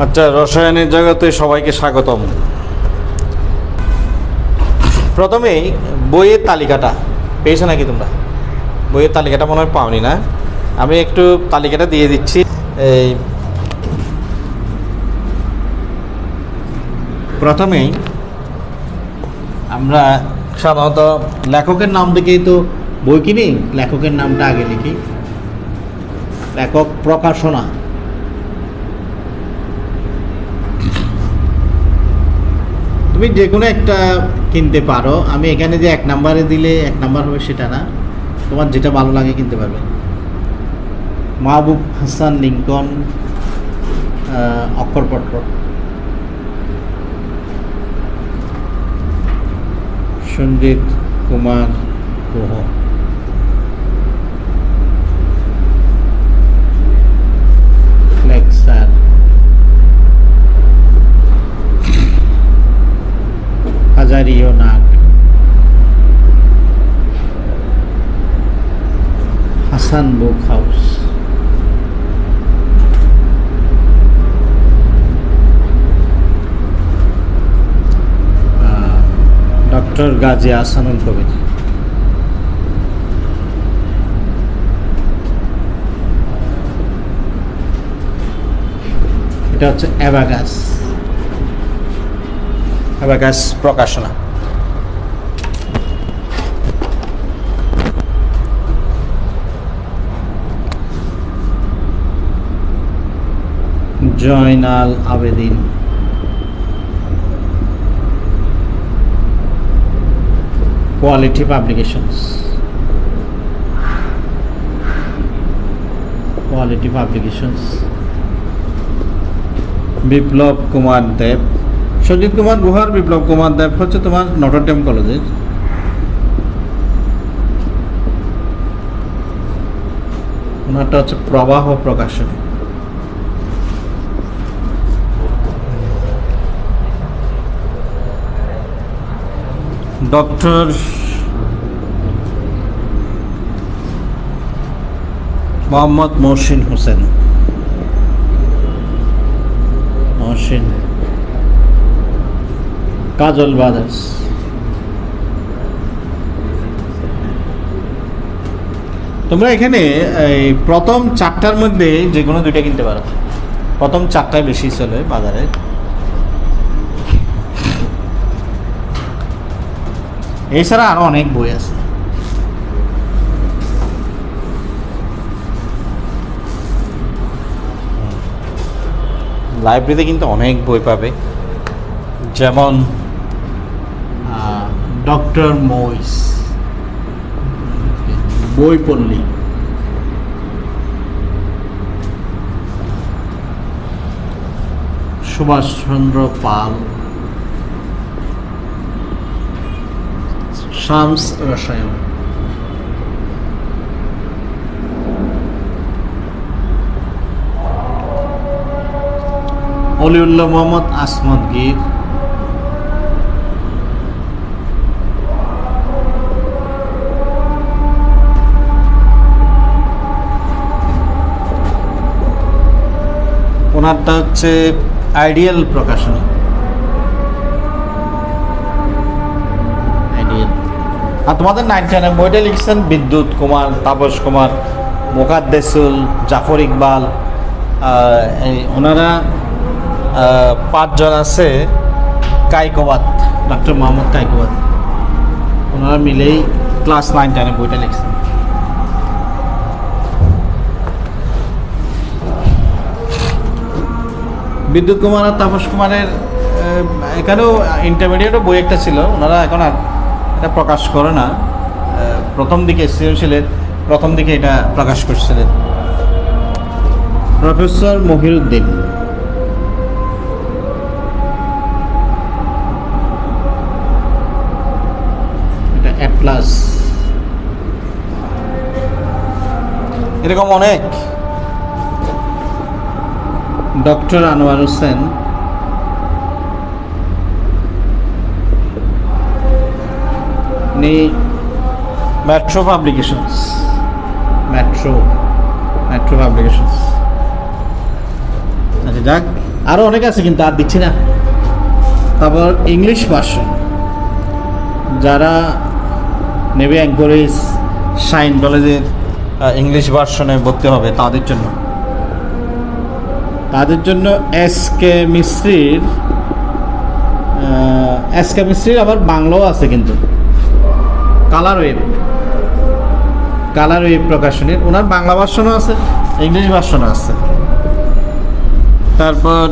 আচ্ছা, রসায়নের জগতে সবাইকে স্বাগতম। প্রথমেই বইয়ের তালিকাটা পেয়েছো নাকি তোমরা? বইয়ের তালিকাটা মনে হয় পাওনি না? আমি একটু তালিকাটা দিয়ে দিচ্ছি। এই প্রথমেই আমরা সাধারণত লেখকের নাম দেখেই তো বই কিনি। লেখকের নামটা আগে লিখি। লেখক, প্রকাশনা, তুমি যে কোনো একটা কিনতে পারো। আমি এখানে যে 1 নম্বরে দিলে 1 নম্বর হবে সেটা না, তোমার যেটা ভালো লাগে কিনতে পারবে। মাহবুব হাসান লিঙ্কন অক্ষরপত্র, সঞ্জিত কুমার গুহ, ফ্লেক্সার, হাজারিও Nag, Hasan book house, doctor Gazi Ahsanul Kabir, এটা হচ্ছে অ্যাবাকাস, অ্যাবাকাস প্রকাশনা। Joynal Abedin, quality publications, quality publications, Biplob Kumar Deb, Sanjit Kumar গুহার বিপ্লব কুমার দেব হচ্ছে তোমার নটরডেম কলেজের। ওনারটা হচ্ছে প্রবাহ প্রকাশনী। ডক্টর মোহাম্মদ মহসিন হোসেন, মহসিন, কাজল ব্রাদার্স। তোমরা এখানে এই প্রথম 4টার মধ্যে যে কোনো 2টা কিনতে পারো। প্রথম 4টায় বেশি চলে বাজারে। এছাড়া আরো অনেক বই আছে। লাইব্রেরিতে কিন্তু অনেক বই পাবে, যেমন ডক্টর মইস, বইপল্লী, সুভাষচন্দ্র পাল, শামস রসায়ন, অলিউল্লাহ মোহাম্মদ আসমত গীর, ওনারটা হচ্ছে আইডিয়াল প্রকাশনী। আর তোমাদের 9-10 বইটা লিখছেন বিদ্যুৎ কুমার, তাপস কুমার, মোকাদ্দেসুল, জাফর ইকবাল। ওনারা 5 জন আছে। কাইকোবাদ, ডক্টর মোহাম্মদ কাইকোবাদ, ওনারা মিলেই ক্লাস 9-10 বইটা লিখছেন। বিদ্যুৎ কুমার আর তাপস কুমারের এখানেও ইন্টারমিডিয়েটও বই একটা ছিল, ওনারা এখন আর এটা প্রকাশ করে না। প্রথম দিকে সৃজনশীলের প্রথম দিকে এটা প্রকাশ করছিলেন। প্রফেসর মহিরুদ্দিন, এটা A+, এরকম অনেক। Doctor Anwar Hossain, metro publications, metro publications. আচ্ছা যাক, আরও অনেক আছে কিন্তু আর দিচ্ছি না। তারপর ইংলিশ ভার্সন, যারা নেবে অ্যাঙ্করেজ শাইন কলেজের ইংলিশ ভার্সনে ভর্তি হবে তাদের জন্য এস কে মিস্ত্রির আবার বাংলাও আছে কিন্তু, কালার ওয়েব প্রকাশনীর ওনার বাংলা ভার্সনও আছে, ইংলিশ ভার্সনও আছে। তারপর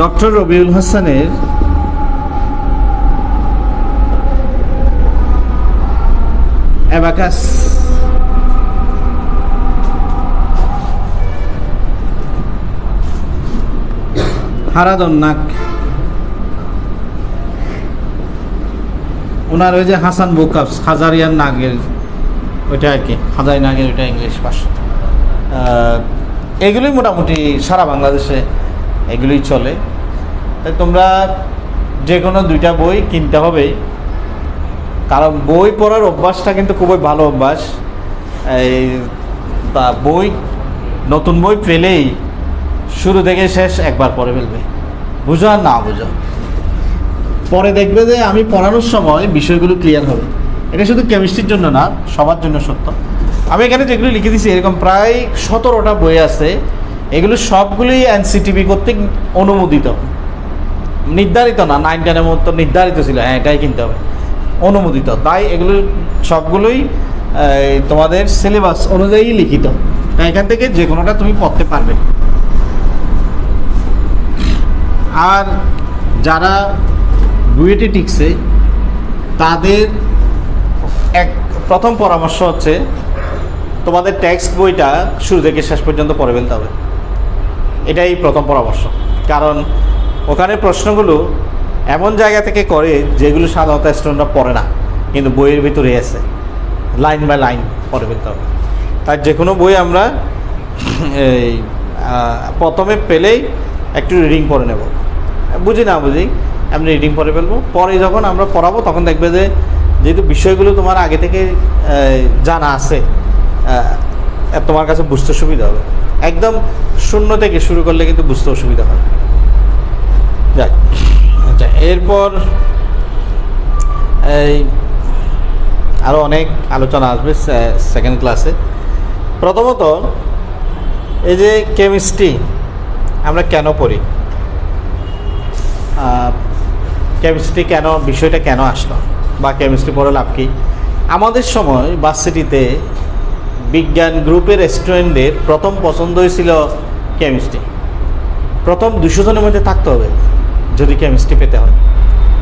ডক্টর রবিউল হাসানের অ্যাবাকাস, হারাদন্নাক ওনার ওই যে হাসান বুকআপস হাজারিয়ার নাগের ওইটা আর কি, হাজারি নাগের ওইটা ইংলিশ ভাষা। এগুলোই মোটামুটি সারা বাংলাদেশে এগুলোই চলে। তাই তোমরা যে কোনো 2টা বই কিনতে হবে, কারণ বই পড়ার অভ্যাসটা কিন্তু খুবই ভালো অভ্যাস। তা নতুন বই পেলেই শুরু থেকে শেষ একবার পড়ে ফেলবে, বুঝো আর না বুঝো, পরে দেখবে যে আমি পড়ানোর সময় বিষয়গুলো ক্লিয়ার হবে। এটা শুধু কেমিস্ট্রির জন্য না, সবার জন্য সত্য। আমি এখানে যেগুলো লিখে দিচ্ছি এরকম প্রায় 17টা বই আছে, এগুলো সবগুলোই এনসিটিভি কর্তৃক অনুমোদিত, নির্ধারিত না। 9-10-এর মতো নির্ধারিত ছিল, হ্যাঁ এটাই কিনতে হবে, অনুমোদিত। তাই এগুলো সবগুলোই তোমাদের সিলেবাস অনুযায়ী লিখিত, তাই এখান থেকে যে কোনোটা তুমি পড়তে পারবে। আর যারা বুয়েটে টিকছে তাদের প্রথম পরামর্শ হচ্ছে তোমাদের টেক্সট বইটা শুরু থেকে শেষ পর্যন্ত পড়ে ফেলতে হবে, এটাই প্রথম পরামর্শ। কারণ ওখানে প্রশ্নগুলো এমন জায়গা থেকে করে যেগুলো সাধারণত স্টুডেন্টরা পড়ে না, কিন্তু বইয়ের ভিতরে আছে, লাইন বাই লাইন পড়ে ফেলতে হবে। তাই যে কোনো বই আমরা এই প্রথমে পেলেই একটু রিডিং পড়ে নেব, বুঝি না বুঝি আমরা রিডিং পড়ে ফেলবো। পরে যখন আমরা পড়াবো তখন দেখবে যে যেহেতু বিষয়গুলো তোমার আগে থেকে জানা আছে, তোমার কাছে বুঝতে সুবিধা হবে। একদম শূন্য থেকে শুরু করলে কিন্তু বুঝতে অসুবিধা হয়। যাক, আচ্ছা, এরপর এই আরও অনেক আলোচনা আসবে সেকেন্ড ক্লাসে। প্রথমত এই যে কেমিস্ট্রি আমরা কেন পড়ি, কেমিস্ট্রি কেন, বিষয়টা কেন আসলো, বা কেমিস্ট্রি পড়ে লাভ কী। আমাদের সময় ভার্সিটিতে বিজ্ঞান গ্রুপের স্টুডেন্টদের প্রথম পছন্দ হয়েছিল কেমিস্ট্রি। প্রথম 200 জনের মধ্যে থাকতে হবে যদি কেমিস্ট্রি পেতে হয়।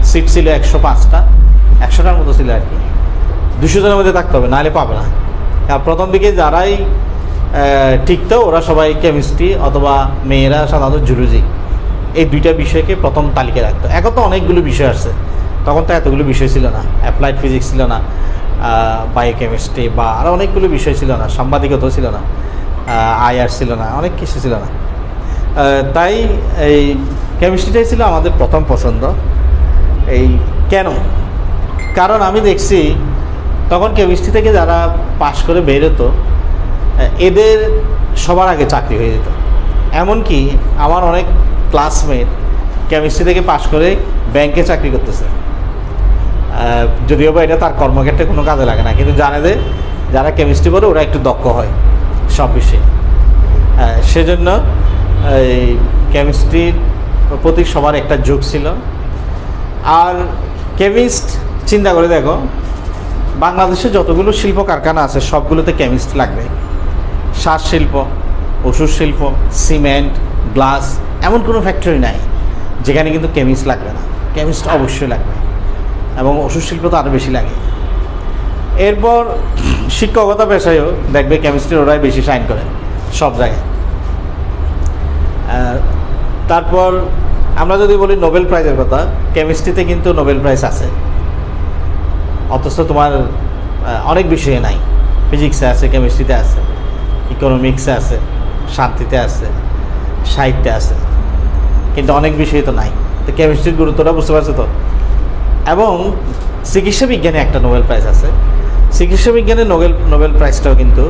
সিট ছিল 105টা, 100টার মতো ছিল আর কি। 200 জনের মধ্যে থাকতে হবে, নাহলে পাবে না। আর প্রথম দিকে যারাই টিকতো ওরা সবাই কেমিস্ট্রি, অথবা মেয়েরা সাধারণত জুলজি, এই 2টা বিষয়কে প্রথম তালিকায় রাখতো। এখন তো অনেকগুলো বিষয় আসছে, তখন তো এতগুলো বিষয় ছিল না, অ্যাপ্লাইড ফিজিক্স ছিল না, বায়োকেমিস্ট্রি বা আরও অনেকগুলো বিষয় ছিল না, সাংবাদিকতাও ছিল না, আইআর ছিল না, অনেক কিছু ছিল না। তাই এই কেমিস্ট্রিটাই ছিল আমাদের প্রথম পছন্দ। এই কেন, কারণ আমি দেখছি তখন কেমিস্ট্রি থেকে যারা পাশ করে বের হতো এদের সবার আগে চাকরি হয়ে যেত। এমনকি আমার অনেক ক্লাসমেট কেমিস্ট্রি থেকে পাশ করে ব্যাংকে চাকরি করতেছে, যদিও বা এটা তার কর্মক্ষেত্রে কোনো কাজে লাগে না, কিন্তু জানে যে যারা কেমিস্ট্রি পড়ে ওরা একটু দক্ষ হয় সব বিষয়ে। সেজন্য এই কেমিস্ট্রির প্রতি সবার একটা ঝোঁক ছিল। আর কেমিস্ট চিন্তা করে দেখো, বাংলাদেশে যতগুলো শিল্প কারখানা আছে সবগুলোতে কেমিস্ট লাগবে। সার শিল্প, ওষুধ শিল্প, সিমেন্ট, গ্লাস, এমন কোনো ফ্যাক্টরি নাই যেখানে কিন্তু কেমিস্ট লাগবে না। কেমিস্ট অবশ্যই লাগবে, এবং ওষুধ শিল্প তো আরও বেশি লাগে। এরপর শিক্ষকতা পেশায়ও দেখবে কেমিস্ট্রি ওরাই বেশি শাইন করে সব জায়গায়। তারপর আমরা যদি বলি নোবেল প্রাইজের কথা, কেমিস্ট্রিতে কিন্তু নোবেল প্রাইজ আছে, অথচ তোমার অনেক বিষয়ে নাই। ফিজিক্সে আছে, কেমিস্ট্রিতে আছে, ইকোনমিক্সে আছে, শান্তিতে আছে, সাহিত্যে আছে, কিন্তু অনেক বিষয় তো নাই। তো কেমিস্ট্রির গুরুত্বটা বুঝতে পারছো তো। এবং চিকিৎসা বিজ্ঞানে একটা নোবেল প্রাইজ আছে। চিকিৎসা বিজ্ঞানে নোবেল প্রাইজটাও কিন্তু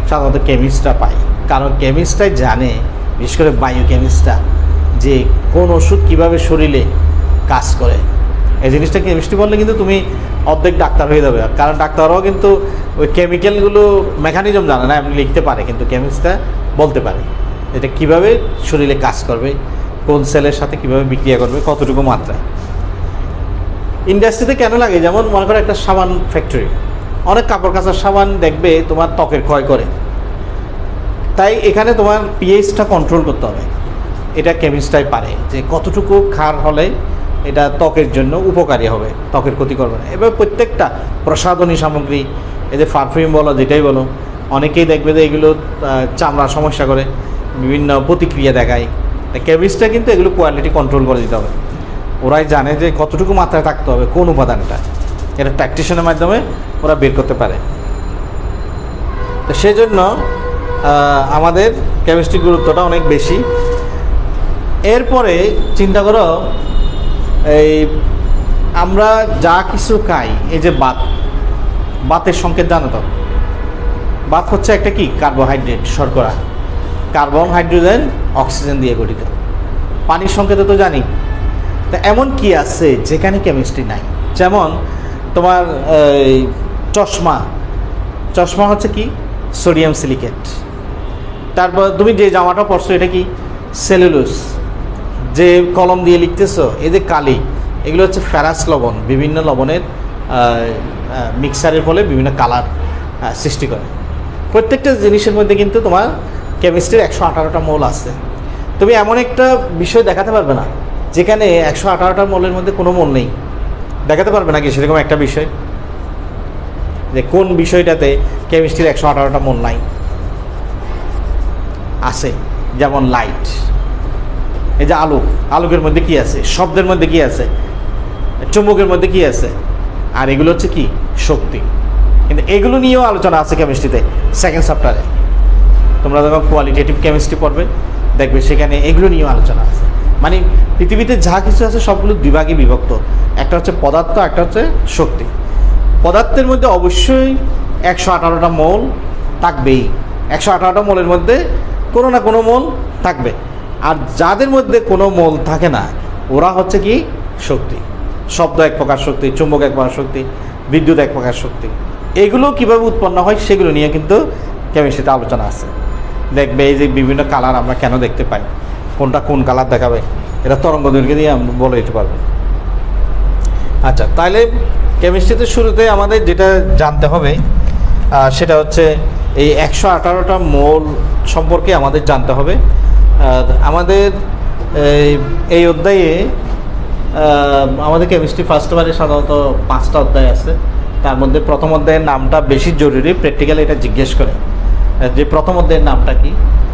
সাধারণত কেমিস্টরা পায়, কারণ কেমিস্টরাই জানে, বিশেষ করে বায়োকেমিস্টরা যে কোন ওষুধ কিভাবে শরীরে কাজ করে। এই জিনিসটা কেমিস্ট্রি বললে কিন্তু তুমি অর্ধেক ডাক্তার হয়ে যাবে, কারণ ডাক্তাররাও কিন্তু ওই কেমিক্যালগুলো মেকানিজম জানে না, এমনি লিখতে পারে, কিন্তু কেমিস্টটা বলতে পারে এটা কিভাবে শরীরে কাজ করবে, কোন সেলের সাথে কিভাবে বিক্রিয়া করবে, কতটুকু মাত্রায়। ইন্ডাস্ট্রিতে কেন লাগে, যেমন মনে করো একটা সাবান ফ্যাক্টরি, অনেক কাপড় কাচার সাবান দেখবে তোমার ত্বকের ক্ষয় করে, তাই এখানে তোমার পিএইচটা কন্ট্রোল করতে হবে। এটা কেমিস্ট্রাই পারে যে কতটুকু ক্ষার হলে এটা ত্বকের জন্য উপকারী হবে, ত্বকের ক্ষতি করবে না। এবার প্রত্যেকটা প্রসাধনী সামগ্রী, এই যে পারফিউম বলো, যেটাই বলো, অনেকেই দেখবে যে এগুলো চামড়া সমস্যা করে, বিভিন্ন প্রতিক্রিয়া দেখায়। কেমিস্ট্রা কিন্তু এগুলো কোয়ালিটি কন্ট্রোল করে দিতে হবে। ওরাই জানে যে কতটুকু মাত্রায় থাকতে হবে কোন উপাদানটা, এটা প্র্যাকটিশনের মাধ্যমে ওরা বের করতে পারে। তো সেই জন্য আমাদের কেমিস্ট্রির গুরুত্বটা অনেক বেশি। এরপরে চিন্তা করো, এই আমরা যা কিছু খাই, এই যে বাতের সংকেত জানো তো, বাত হচ্ছে একটা কি কার্বোহাইড্রেট, শর্করা, কার্বন, হাইড্রোজেন, অক্সিজেন দিয়ে গঠিত। পানির সংকেত তো জানি। তা এমন কি আছে যেখানে কেমিস্ট্রি নাই? যেমন তোমার চশমা হচ্ছে কি সোডিয়াম সিলিকেট। তারপর তুমি যে জামাটা পরছো এটা কি সেলুলোজ। যে কলম দিয়ে লিখতেছো, এই যে কালি, এগুলো হচ্ছে ফেরাস লবণ, বিভিন্ন লবণের মিক্সারের ফলে বিভিন্ন কালার সৃষ্টি করে। প্রত্যেকটা জিনিসের মধ্যে কিন্তু তোমার কেমিস্ট্রির 118টা মৌল আছে। তুমি এমন একটা বিষয় দেখাতে পারবে না যেখানে 118টা মৌলের মধ্যে কোনো মৌল নেই, দেখাতে পারবে না কি সেরকম একটা বিষয়, যে কোন বিষয়টাতে কেমিস্ট্রির 118টা মৌল নাই? আছে। যেমন লাইট, এই যে আলোকের মধ্যে কি আছে, শব্দের মধ্যে কি আছে, চুম্বকের মধ্যে কি আছে, আর এগুলো হচ্ছে কি শক্তি। কিন্তু এগুলো নিয়েও আলোচনা আছে কেমিস্ট্রিতে সেকেন্ড চ্যাপ্টারে। তোমরা যখন কোয়ালিটেটিভ কেমিস্ট্রি পড়বে দেখবে সেখানে এগুলো নিয়েও আলোচনা আছে। মানে পৃথিবীতে যা কিছু আছে সবগুলো দুই ভাগে বিভক্ত, একটা হচ্ছে পদার্থ, একটা হচ্ছে শক্তি। পদার্থের মধ্যে অবশ্যই 118টা মৌল থাকবেই, 118টা মৌলের মধ্যে কোনো না কোনো মৌল থাকবে। আর যাদের মধ্যে কোনো মৌল থাকে না ওরা হচ্ছে কি শক্তি। শব্দ এক প্রকার শক্তি, চুম্বক এক প্রকার শক্তি, বিদ্যুৎ এক প্রকার শক্তি। এগুলো কীভাবে উৎপন্ন হয় সেগুলো নিয়ে কিন্তু কেমিস্ট্রিতে আলোচনা আছে। দেখবে এই যে বিভিন্ন কালার আমরা কেন দেখতে পাই, কোনটা কোন কালার দেখাবে, এটা তরঙ্গদৈর্ঘ্য দিয়ে আমরা বলে দিতে পারবো। আচ্ছা, তাহলে কেমিস্ট্রিতে শুরুতে আমাদের যেটা জানতে হবে সেটা হচ্ছে এই 118টা মৌল সম্পর্কে আমাদের জানতে হবে। আমাদের এই অধ্যায়ে আমাদের কেমিস্ট্রি ফার্স্ট বারে সাধারণত 5টা অধ্যায় আছে। তার মধ্যে প্রথম অধ্যায়ের নামটা বেশি জরুরি, প্র্যাকটিক্যালি এটা জিজ্ঞেস করে যে প্রথম অধ্যায়ের নামটা কি।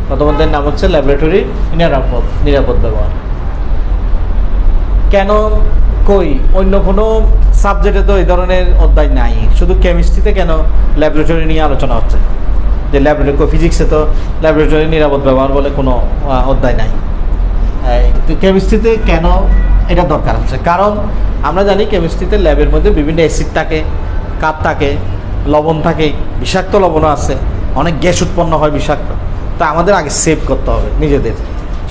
প্রথম অধ্যায়ের নাম হচ্ছে ল্যাবরেটরি নিরাপদ ব্যবহার। কেন কই অন্য কোনো সাবজেক্টে তো এই ধরনের অধ্যায় নাই, শুধু কেমিস্ট্রিতে কেন ল্যাবরেটরি নিয়ে আলোচনা হচ্ছে? যে ল্যাবরেটরি, ফিজিক্সে তো ল্যাবরেটরি নিরাপদ ব্যবহার বলে কোনো অধ্যায় নাই, তো কেমিস্ট্রিতে কেন এটা দরকার হচ্ছে? কারণ আমরা জানি কেমিস্ট্রিতে ল্যাবের মধ্যে বিভিন্ন অ্যাসিড থাকে, কাপ থাকে, লবণ থাকে, বিষাক্ত লবণও আছে, অনেক গ্যাস উৎপন্ন হয় বিষাক্ত। তা আমাদের আগে সেভ করতে হবে নিজেদের,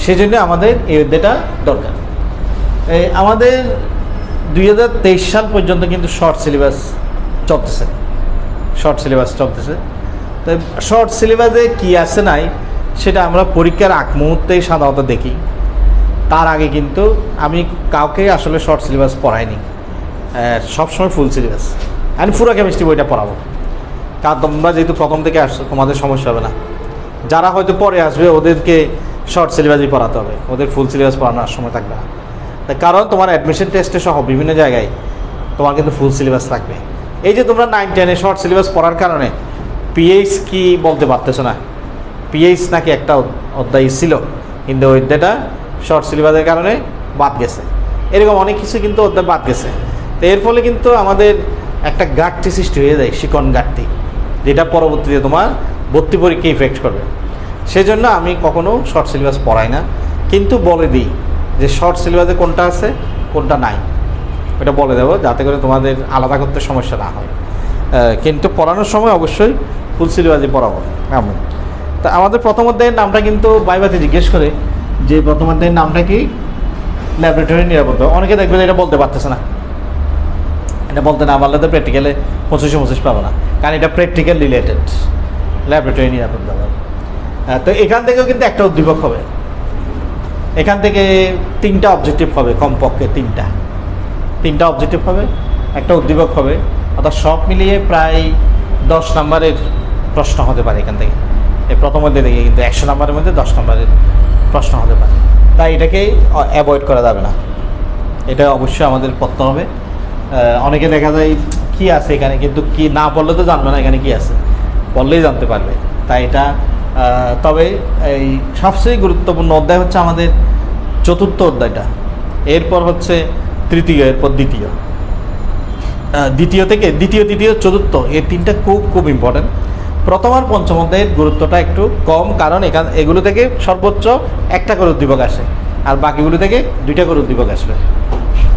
সেই জন্য আমাদের এই অধ্যায়টা দরকার। আমাদের 2023 সাল পর্যন্ত কিন্তু শর্ট সিলেবাস চলতেছে। তো শর্ট সিলেবাসে কী আছে নাই সেটা আমরা পরীক্ষার আগ মুহূর্তেই সাধারণত দেখি। তার আগে কিন্তু আমি কাউকে আসলে শর্ট সিলেবাস পড়াইনি, সবসময় ফুল সিলেবাস। আমি পুরো কেমিস্ট্রি বইটা পড়াবো, কারণ তোমরা যেহেতু প্রথম থেকে আসছো তোমাদের সমস্যা হবে না। যারা হয়তো পরে আসবে ওদেরকে শর্ট সিলেবাসই পড়াতে হবে, ওদের ফুল সিলেবাস পড়ানোর সময় থাকবে না। কারণ তোমার অ্যাডমিশন টেস্টে সহ বিভিন্ন জায়গায় তোমার কিন্তু ফুল সিলেবাস থাকবে। এই যে তোমরা 9-10-এ শর্ট সিলেবাস পড়ার কারণে পিএইচ কি বলতে পারতেছো না, পিএইচ নাকি একটা অধ্যায় ছিল কিন্তু ওই অধ্যায়টা শর্ট সিলেবাসের কারণে বাদ গেছে। এরকম অনেক কিছু কিন্তু অধ্যায় বাদ গেছে। তো এর ফলে কিন্তু আমাদের একটা ঘাটতি সৃষ্টি হয়ে যায়, শিকন ঘাটতি, যেটা পরবর্তীতে তোমার ভর্তি পরীক্ষা ইফেক্ট করবে। সেজন্য আমি কখনো শর্ট সিলেবাস পড়াই না, কিন্তু বলে দিই যে শর্ট সিলেবাসে কোনটা আছে কোনটা নাই, এটা বলে দেবো যাতে করে তোমাদের আলাদা করতে সমস্যা না হয়। কিন্তু পড়ানোর সময় অবশ্যই ফুল সিলেবাসই পড়াবো এমন। তা আমাদের প্রথম অধ্যায়ের নামটা কিন্তু বাইবাতে জিজ্ঞেস করে যে প্রথম অধ্যায়ের নামটা কি? ল্যাবরেটরি নিরাপত্তা। অনেকে দেখবে যে এটা বলতে পারতেছে না, এটা বলতে না পারলে তো প্র্যাকটিক্যালে 25 পাবো না, কারণ এটা প্র্যাকটিক্যাল রিলেটেড, ল্যাবরেটরি নিরাপত্তা। তো এখান থেকেও কিন্তু একটা উদ্দীপক হবে, এখান থেকে 3টা অবজেক্টিভ হবে, কমপক্ষে 3টা অবজেক্টিভ হবে, একটা উদ্দীপক হবে, অর্থাৎ সব মিলিয়ে প্রায় 10 নম্বরের প্রশ্ন হতে পারে এখান থেকে। এই প্রথম অধ্যায় থেকে কিন্তু 100 নম্বরের মধ্যে 10 নম্বরের প্রশ্ন হতে পারে, তাই এটাকে অ্যাভয়েড করা যাবে না, এটা অবশ্যই আমাদের পড়তে হবে। অনেকে দেখা যায় কি আছে এখানে, কিন্তু কি না বললে তো জানবে না এখানে কি আছে, বললেই জানতে পারবে। তাই এটা তবে এই সবচেয়ে গুরুত্বপূর্ণ অধ্যায় হচ্ছে আমাদের 4র্থ অধ্যায়টা, এরপর হচ্ছে তৃতীয়, এরপর দ্বিতীয়, দ্বিতীয় থেকে দ্বিতীয়, তৃতীয়, চতুর্থ, এই 3টা খুব খুব ইম্পর্টেন্ট। প্রথম আর পঞ্চম অধ্যায়ের গুরুত্বটা একটু কম, কারণ এগুলো থেকে সর্বোচ্চ একটা করে উদ্দীপক আসে, আর বাকিগুলো থেকে 2টা করে উদ্দীপক আসবে,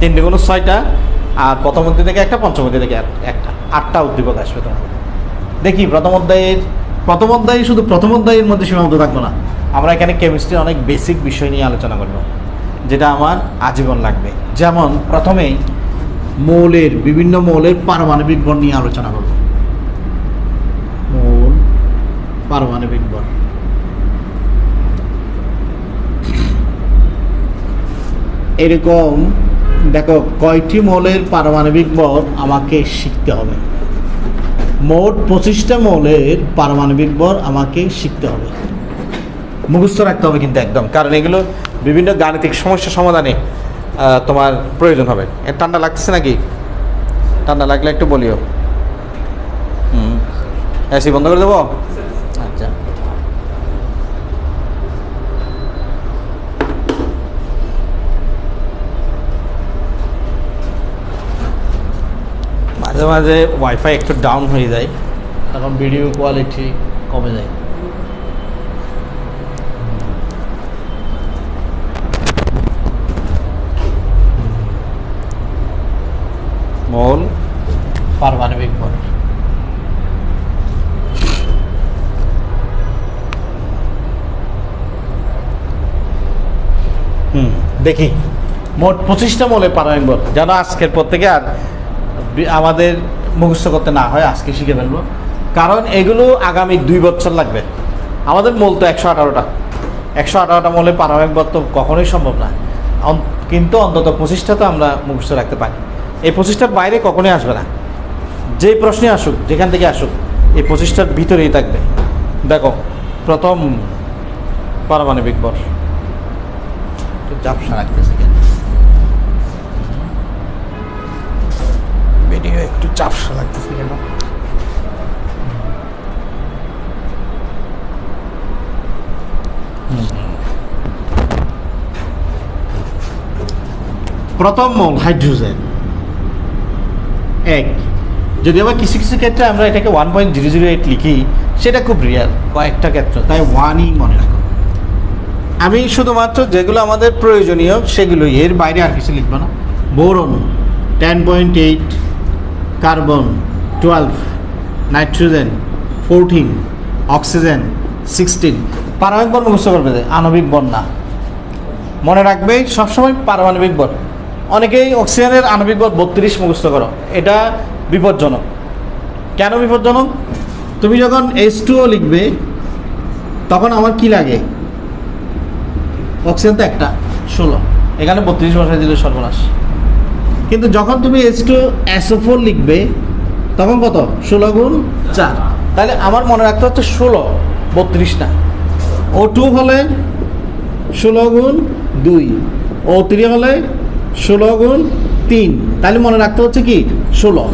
3 গুণ 6টা, আর প্রথম অধ্যায় থেকে একটা, পঞ্চম অধ্যায় থেকে একটা, 8টা উদ্দীপক আসবে তোমাদের। দেখি প্রথম অধ্যায় শুধু প্রথম অধ্যায়ের মধ্যে সীমাবদ্ধ থাকবো না, আমরা এখানে কেমিস্ট্রির অনেক বেসিক বিষয় নিয়ে আলোচনা করব, যেটা আমার আজীবন লাগবে। যেমন প্রথমেই বিভিন্ন মৌলের পারমাণবিক বল নিয়ে আলোচনা করব। মৌল, পারমাণবিক বল, এরকম দেখো কয়টি মৌলের পারমাণবিক বল আমাকে শিখতে হবে। মোট 25টা মৌলের পারমাণবিক বল আমাকে শিখতে হবে, মুখস্থ রাখতে হবে কিন্তু একদম, কারণ এগুলো বিভিন্ন গাণিতিক সমস্যা সমাধানে তোমার প্রয়োজন হবে। ঠান্ডা লাগছে নাকি? ঠান্ডা লাগলে একটু বলিও। এসি বন্ধ করে দেবো? আচ্ছা, মাঝে মাঝে ওয়াইফাই একটু ডাউন হয়ে যায়, তখন ভিডিও কোয়ালিটি কমে যায়। মৌল, পারমাণবিক বল, দেখি মোট 25টা মৌলের পারমাণবিক বল, যেন আজকের পর থেকে আর আমাদের মুখস্থ করতে না হয়, আজকে শিখে ফেলবো, কারণ এগুলো আগামী 2 বছর লাগবে। আমাদের মৌল তো 118টা মৌলের পারমাণবিক বল তো কখনোই সম্ভব না, কিন্তু অন্তত 25টা তো আমরা মুখস্থ রাখতে পারি। এই 25টার বাইরে কখনোই আসবে না, যেই প্রশ্নে আসুক, যেখান থেকে আসুক, এই 25টার ভিতরেই থাকবে। দেখো প্রথম পারমাণবিক বল, একটু ঝাপসা রাখতেছে কেন ভিডিও, একটু ঝাপসা লাগতেছে কেন? প্রথম মৌল হাইড্রোজেন 1। যদি আবার কিছু কিছু ক্ষেত্রে আমরা এটাকে 1.008 লিখি, সেটা খুব রিয়ার, কয়েকটা ক্ষেত্র, তাই 1ই মনে রাখো। আমি শুধুমাত্র যেগুলো আমাদের প্রয়োজনীয় সেগুলোই, এর বাইরে আর কিছু লিখবো না। Boron 10.8, carbon 12, nitrogen 14, oxygen 16। পারমাণবিক বল মুখস্থ করবে, আণবিক বল না, মনে রাখবে সবসময় পারমাণবিক বল। অনেকেই অক্সিজেনের আণবিক বল 32 মুখস্থ করো, এটা বিপজ্জনক। কেন বিপজ্জনক? তুমি যখন H2O লিখবে তখন আমার কি লাগে, অক্সিজেন তো একটা 16, এখানে 32 বসাই দিলে সর্বনাশ। কিন্তু যখন তুমি H2SO4 লিখবে তখন কত, 16 গুণ 4, তাহলে আমার মনে রাখতে হচ্ছে 16, 32 না। O2 হলে 16 গুণ 2, O3 হলে 16 গুণ 3, তাহলে মনে রাখতে হচ্ছে কি 16।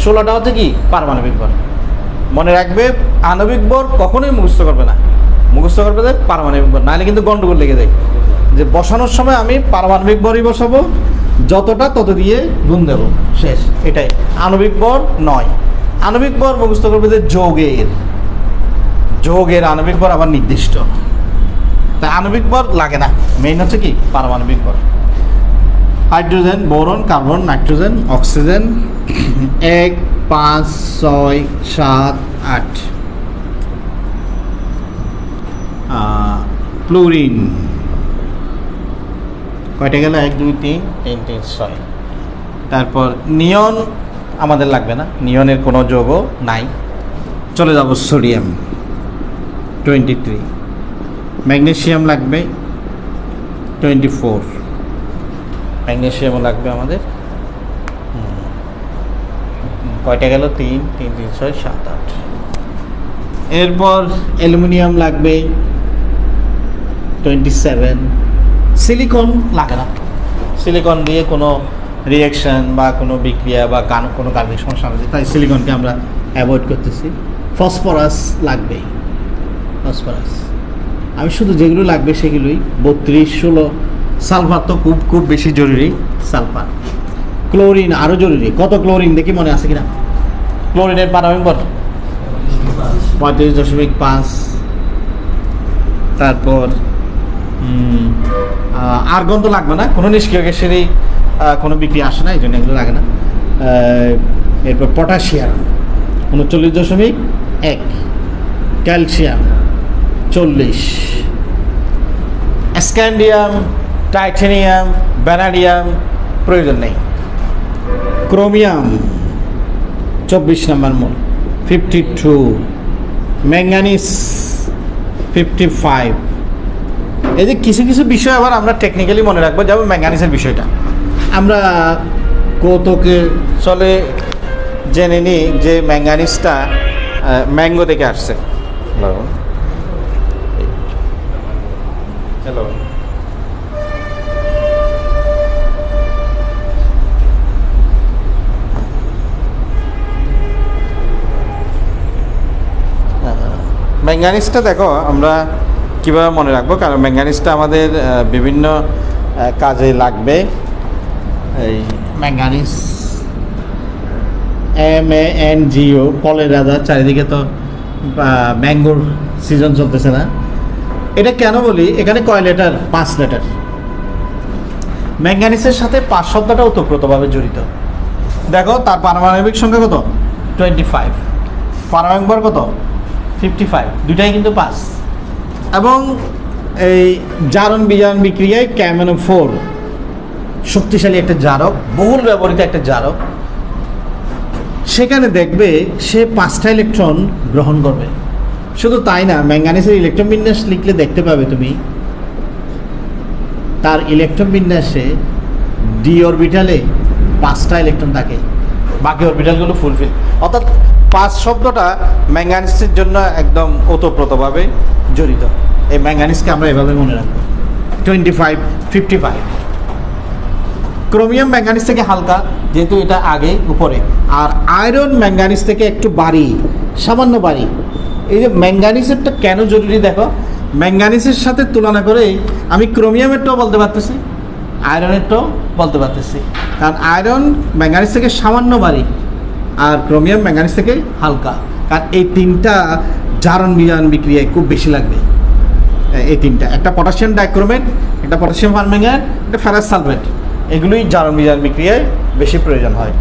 16টা হচ্ছে কি পারমাণবিক বল। মনে রাখবে আণবিক বল কখনোই মুখস্থ করবে না, মুখস্থ করবে যে পারমাণবিক বল, নাহলে কিন্তু গন্ডগোল লেগে যায়। যে বসানোর সময় আমি পারমাণবিক বলই বসাবো, যতটা তত দিয়ে গুণ দেবো, শেষ। এটাই আণবিক বল নয়। আণবিক বল মুখস্থ করবে যে যোগের আণবিক বল আবার নির্দিষ্ট, তাই আণবিক বল লাগে না। মেইন হচ্ছে কি পারমাণবিক বল। Hydrogen, boron, carbon, nitrogen, oxygen 1, 5, 6, 7, 8। Fluorine কয়টা গেল 1 2 3 3 3 6। তারপর নিয়ন আমাদের লাগবে না, নিয়নের কোনো যোগও নাই। চলে যাব সোডিয়াম 23, ম্যাগনেসিয়াম লাগবে 24, ম্যাগনেসিয়ামও লাগবে আমাদের। কয়টা গেল 3 3 3 6 7 8। এরপর অ্যালুমিনিয়াম লাগবে 27, সিলিকন লাগে না, সিলিকন দিয়ে কোনো রিয়াকশান বা কোনো বিক্রিয়া বা কোনো গাণিতিক সমস্যা হবে, তাই সিলিকনকে আমরা অ্যাভয়েড করতেছি। ফসফরাস লাগবে, ফসফরাস আমি শুধু যেগুলো লাগবে সেগুলোই 32 16। সালফার তো খুব খুব বেশি জরুরি, সালফার। ক্লোরিন আরও জরুরি। কত ক্লোরিন দেখি মনে আছে কিনা? ক্লোরিনের পারমাণবিক ভর 35.5। তারপর আর্গন তো লাগবে না, কোনো নিষ্ক্রিয় গ্যাসেরই কোনো বিক্রিয়া আসে না, এই জন্য এগুলো লাগে না। এরপর potassium 39.1, calcium 40, scandium, titanium, vanadium প্রয়োজন নেই। ক্রোমিয়াম 24 নম্বর মোল 52, ম্যাঙ্গানিজ 55। এই যে কিছু কিছু বিষয় আবার আমরা টেকনিক্যালি মনে রাখবো, যেমন ম্যাঙ্গানিজের বিষয়টা আমরা কৌতুকে চলে জেনে নিই যে ম্যাঙ্গানিজটা ম্যাঙ্গো থেকে আসছে। হ্যালো, ম্যাঙ্গানিজটা দেখো আমরা কীভাবে মনে রাখবো, কারণ ম্যাঙ্গানিজটা আমাদের বিভিন্ন কাজে লাগবে। এই ম্যাঙ্গানিজ MANGO, ফলের রাজা। চারিদিকে তো ম্যাঙ্গোর সিজন চলতেছে না, এটা কেন বলি? এখানে কয় লেটার? 5 লেটার। ম্যাঙ্গানিজের সাথে 5 শব্দটা ওতপ্রোতভাবে জড়িত। দেখো তার পারমাণবিক সংখ্যা কত? 25, পারমাণবিক ভর কত? 55, দুটাই কিন্তু 5। এবং এই জারণ বিজারণ বিক্রিয়ায় KMnO4 শক্তিশালী একটা জারক, বহুল ব্যবহৃত একটা জারক। সেখানে দেখবে সে 5টা ইলেকট্রন গ্রহণ করবে। শুধু তাই না, ম্যাঙ্গানিজের ইলেকট্রন বিন্যাস লিখলে দেখতে পাবে তুমি তার ইলেকট্রন বিন্যাসে ডি অরবিটালে 5টা ইলেকট্রন থাকে, বাকি অরবিটালগুলো ফুলফিল। অর্থাৎ 5 শব্দটা ম্যাঙ্গানিজের জন্য একদম ওতপ্রোতভাবে জড়িত। এই ম্যাঙ্গানিজকে আমরা এভাবে মনে রাখবো 25 55। ক্রোমিয়াম ম্যাঙ্গানিজ থেকে হালকা, যেহেতু এটা আগে উপরে। আর আয়রন ম্যাঙ্গানিজ থেকে একটু বাড়ি, সামান্য বাড়ি। এই যে ম্যাঙ্গানিজেরটা কেন জরুরি দেখো, ম্যাঙ্গানিজের সাথে তুলনা করে আমি ক্রোমিয়ামেরটাও বলতে পারতেছি, আয়রনেরটাও বলতে পারতেছি। কারণ আয়রন ম্যাঙ্গানিজ থেকে সামান্য বাড়ি আর ক্রোমিয়াম ম্যাঙ্গানিজ থেকে হালকা। কারণ এই 3টা জারণ বিজারণ বিক্রিয়ায় খুব বেশি লাগবে। এই 3টা, একটা পটাশিয়াম ডাইক্রোমেট, একটা পটাশিয়াম পারম্যাঙ্গানেট, একটা ফেরাস সালফেট, এগুলোই জারণ বিজারণ বিক্রিয়ায় বেশি প্রয়োজন হয়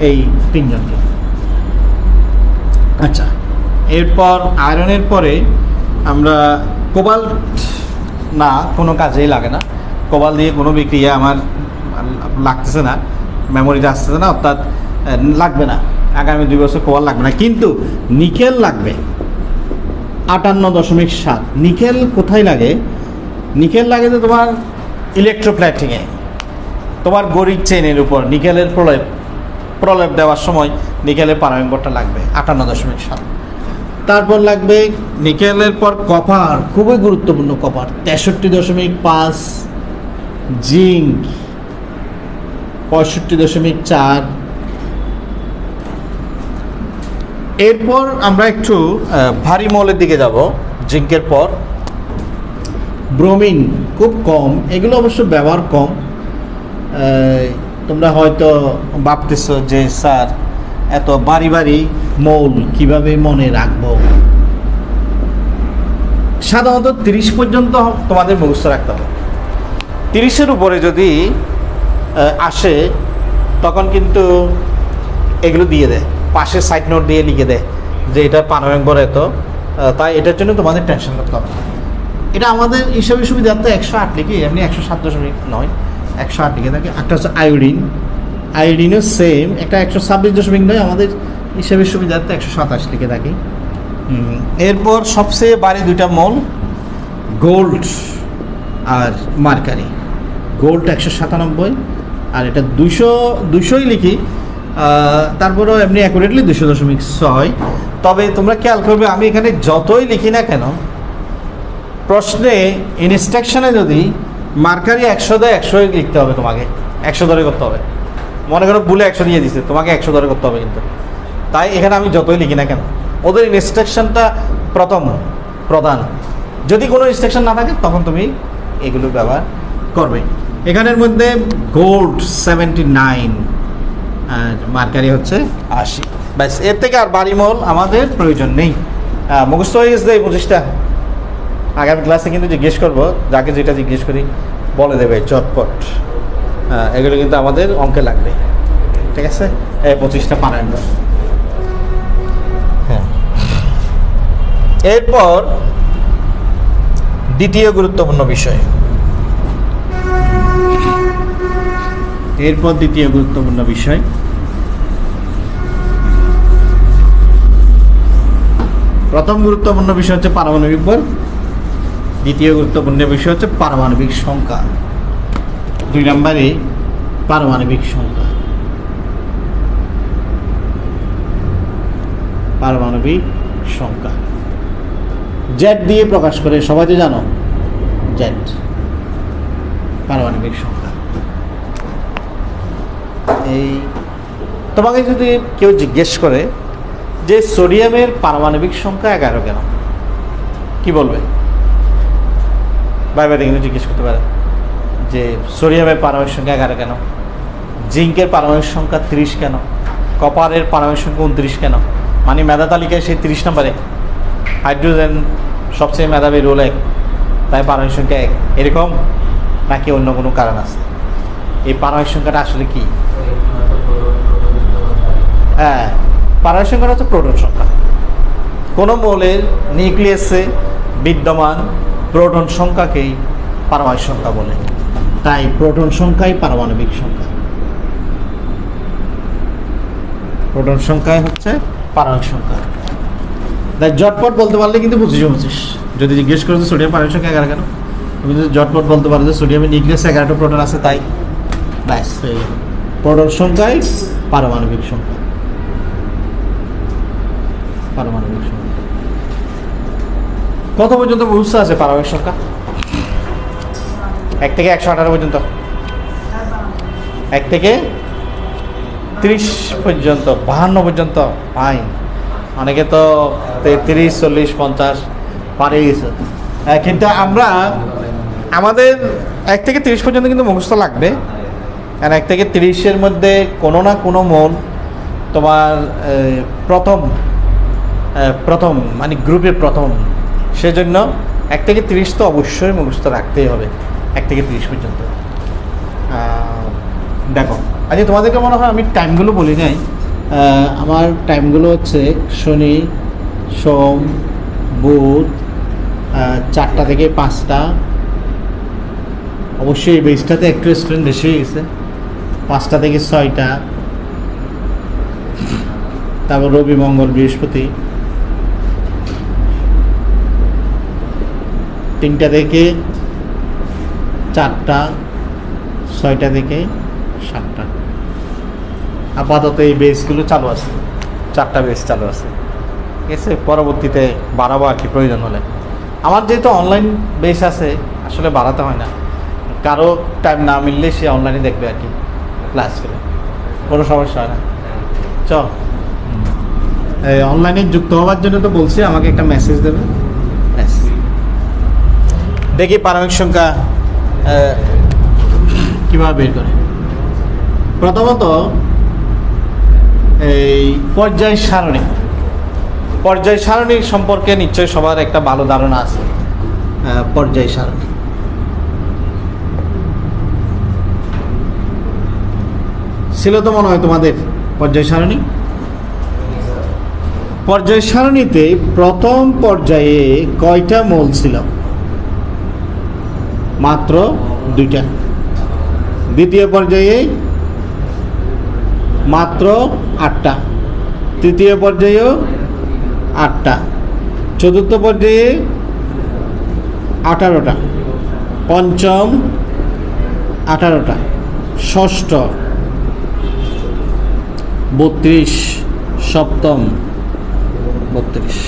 এই 3জনকে। আচ্ছা, এরপর আয়রনের পরে আমরা কোবাল্ট, না কোনো কাজেই লাগে না। কোবাল্ট দিয়ে কোনো বিক্রিয়া আমার লাগতেছে না, মেমোরিতে আসতেছে না, অর্থাৎ লাগবে না। আগামী 2 বছর কোবাল্ট লাগবে না। কিন্তু নিকেল লাগবে 58.7। নিকেল কোথায় লাগে? নিকেল লাগে তো তোমার ইলেকট্রোপ্ল্যাটিংয়ে, তোমার গড়ির চেনের উপর নিকেলের প্রলেপ দেওয়ার সময় নিকেলের পারমাণবিক ভরটা লাগবে 58.7। তারপর লাগবে নিকেলের পর কপার, খুবই গুরুত্বপূর্ণ কপার 63.5, জিঙ্ক 65.4। এরপর আমরা একটু ভারী মৌলের দিকে যাব। জিঙ্কের পর ব্রোমিন খুব কম, এগুলো অবশ্য ব্যবহার কম। তোমরা হয়তো ভাবতেছো যে স্যার এত বাড়ি বাড়ি মৌল কিভাবে মনে রাখবো। সাধারণত 30 পর্যন্ত তোমাদের মুখস্থ রাখতে হবে। 30-এর উপরে যদি আসে তখন কিন্তু এগুলো দিয়ে দেয়, পাশে সাইড নোট দিয়ে লিখে দেয় যে এটা পারমাণবিক ভর এত। তাই এটার জন্য তোমাদের টেনশন করতে হবে। এটা আমাদের হিসাবে সুবিধার্থে 108 লিখি, এমনি 107.9। 108 লিখে থাকে। একটা হচ্ছে আয়োডিন, আয়োডিনও সেম, একটা 126.9, আমাদের হিসাবের সুবিধার্থে 127 লিখে থাকি। এরপর সবচেয়ে বাড়ি দুইটা মল, গোল্ড আর মার্কারি। গোল্ড 197 আর এটা 200ই লিখি, তারপরেও এমনি অ্যাকুরেটলি 200.6। তবে তোমরা খেয়াল করবে আমি এখানে যতই লিখি না কেন, প্রশ্নে ইনস্ট্রাকশনে যদি মার্কারি 100 দেয় 100ই লিখতে হবে, তোমাকে 100 ধরে করতে হবে। মনে করো ভুলে 100 দিয়ে দিচ্ছে, তোমাকে 100 ধরে করতে হবে কিন্তু। তাই এখানে আমি যতই লিখি না কেন, ওদের ইনস্ট্রাকশনটা প্রধান। যদি কোনো ইনস্ট্রাকশন না থাকে তখন তুমি এগুলো ব্যবহার করবে। এখানের মধ্যে গোল্ড 79 আর মার্কারি হচ্ছে 80। ব্যাস, এর থেকে আর বাড়িমল আমাদের প্রয়োজন নেই। মুখস্থ হয়ে গেছে এই 25টা। আগামী ক্লাসে কিন্তু জিজ্ঞেস করবো, যাকে যেটা জিজ্ঞেস করি বলে দেবে চটপট। এগুলো কিন্তু আমাদের অঙ্কে লাগবে, ঠিক আছে? এই 25টা পারেন। হ্যাঁ, এরপর দ্বিতীয় গুরুত্বপূর্ণ বিষয়, প্রথম গুরুত্বপূর্ণ বিষয় হচ্ছে পারমাণবিক বল, দ্বিতীয় গুরুত্বপূর্ণ বিষয় হচ্ছে পারমাণবিক সংখ্যা। 2 নম্বরে পারমাণবিক সংখ্যা। জেড দিয়ে প্রকাশ করে, সবাই তো জানো জেড পারমাণবিক সংখ্যা। এই তোমাকে যদি কেউ জিজ্ঞেস করে যে সোডিয়ামের পারমাণবিক সংখ্যা 11 কেন, কি বলবে? বাইরে কিন্তু জিজ্ঞেস করতে পারে যে সোডিয়ামের পারমাণবিক সংখ্যা 11 কেন, জিঙ্কের পারমাণবিক সংখ্যা 30 কেন, কপারের পারমাণবিক সংখ্যা 29 কেন? মানে মেধা তালিকায় সেই 30 নম্বরে, হাইড্রোজেন সবচেয়ে মেধাবী রোল 1, তাই পারমাণবিক সংখ্যা 1, এরকম, নাকি অন্য কোনো কারণ আছে? এই পারমাণবিক সংখ্যাটা আসলে কি? হ্যাঁ, পারমাণবিক সংখ্যাটা হচ্ছে প্রোটন সংখ্যা। কোনো মৌলের নিউক্লিয়াসে বিদ্যমান প্রোটন সংখ্যাকেই পারমাণবিক সংখ্যা বলে। তাই প্রোটন সংখ্যাই পারমাণবিক সংখ্যা। প্রোটন সংখ্যাই হচ্ছে পারমাণবিক সংখ্যা। তাই জটপট বলতে পারলে কিন্তু 25। যদি জিজ্ঞেস করো যে সোডিয়াম পারমাণবিক সংখ্যা 11 কেন, তুমি যদি জটপট বলতে পারো যে সোডিয়ামের নিউক্লিয়াসে 11টা প্রোটন আছে, তাই ব্যাস, প্রোটন সংখ্যাই পারমাণবিক সংখ্যা। কত পর্যন্ত বুঝতে আছে পারমাণবিক সংখ্যা? 1 থেকে 118 পর্যন্ত, 1 থেকে 30 পর্যন্ত, 52 পর্যন্ত। ফাইন, অনেকে তো 33, 40, 50 পারে গেছে। কিন্তু আমরা আমাদের 1 থেকে 30 পর্যন্ত কিন্তু মুখস্থ লাগবে। কারণ 1 থেকে 30-এর মধ্যে কোনো না কোনো মৌল তোমার প্রথম মানে গ্রুপের প্রথম, সেজন্য 1 থেকে 30 তো অবশ্যই মুখস্থ রাখতেই হবে, 1 থেকে 30 পর্যন্ত। দেখো, আচ্ছা তোমাদেরকে মনে হয় আমি টাইমগুলো বলি নাই। আমার টাইমগুলো হচ্ছে শনি, সোম, বুধ 4টা থেকে 5টা। অবশ্যই এই বেসটাতে একটু স্টুডেন্ট বেশি হয়ে গেছে। 5টা থেকে 6টা, তারপর রবি, মঙ্গল, বৃহস্পতি। 3টা থেকে 4টা, 6টা থেকে 7টা। আপাতত এই বেসগুলো চালু আছে, 4টা বেস চালু আছে, ঠিক আছে? পরবর্তীতে বাড়াবো আর কি প্রয়োজন হলে। আমার যেহেতু অনলাইন বেস আছে, আসলে বাড়াতে হয় না। কারো টাইম না মিললে সে অনলাইনে দেখবে আর কি, ক্লাস করে, কোনো সমস্যা হয় না। অনলাইনে যুক্ত হওয়ার জন্য তো বলছি, আমাকে একটা মেসেজ দেবে। দেখি পারমাণবিক সংখ্যা কীভাবে বের করে। প্রথমত এই পর্যায় সারণী সম্পর্কে নিশ্চয়ই সবার একটা ভালো ধারণা আছে। পর্যায় সারণী ছিল তো মনে হয় তোমাদের। পর্যায় সারণীতে প্রথম পর্যায়ে কয়টা মৌল ছিল? মাত্র 2টা। দ্বিতীয় পর্যায়ে মাত্র 8টা, তৃতীয় পর্যায়েও 8টা, চতুর্থ পর্যায়ে 18টা, পঞ্চম 18টা, ষষ্ঠ 32, সপ্তম 32।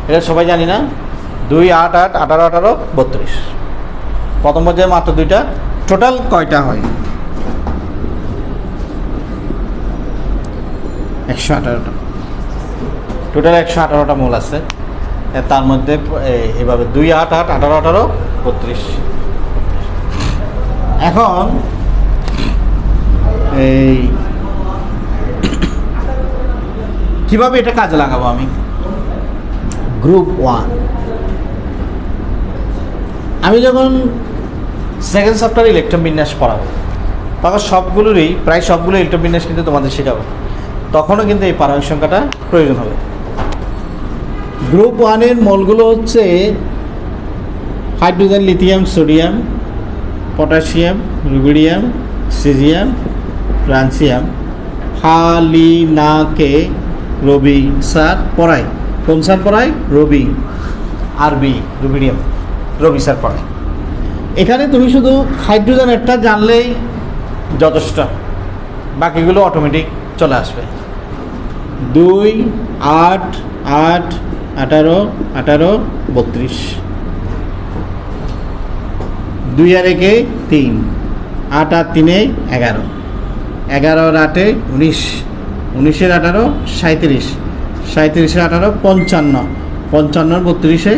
এটা সবাই জানি না? 2, 8, 8, 18, 18, 32। প্রথম পর্যায়ে মাত্র 2টা, টোটাল কয়টা হয়? 118টা। টোটাল 118টা মূল আছে, তার মধ্যে এভাবে 2, 8, 8, 18, 18, 32। এখন এই কিভাবে এটা কাজে লাগাবো আমি? গ্রুপ 1 আমি যখন সেকেন্ড চ্যাপ্টার ইলেকট্রন বিন্যাস পড়াবো, তখন প্রায় সবগুলো ইলেকট্রন বিন্যাস কিন্তু তোমাদের শেখাবো, তখনও কিন্তু এই পারমাণবিক সংখ্যাটা প্রয়োজন হবে। গ্রুপ 1-এর মলগুলো হচ্ছে hydrogen, lithium, sodium, potassium, rubidium, caesium, francium. হালিনাকে রবি স্যার পড়ায়। কোন স্যার পড়ায়? রবি, আরবি, রুবিডিয়াম, রবি স্যার পড়ায়। এখানে তুমি শুধু হাইড্রোজেনেরটা জানলেই যথেষ্ট, বাকিগুলো অটোমেটিক চলে আসবে। 2, 8, 8, 18, 18, 32। 2 আর 1-এ 3, 8 আর 3-এ 11, 11 আর 8-এ 19, 19 আর 18, 37, 37 আর 18, 55, 55 আর 32-এ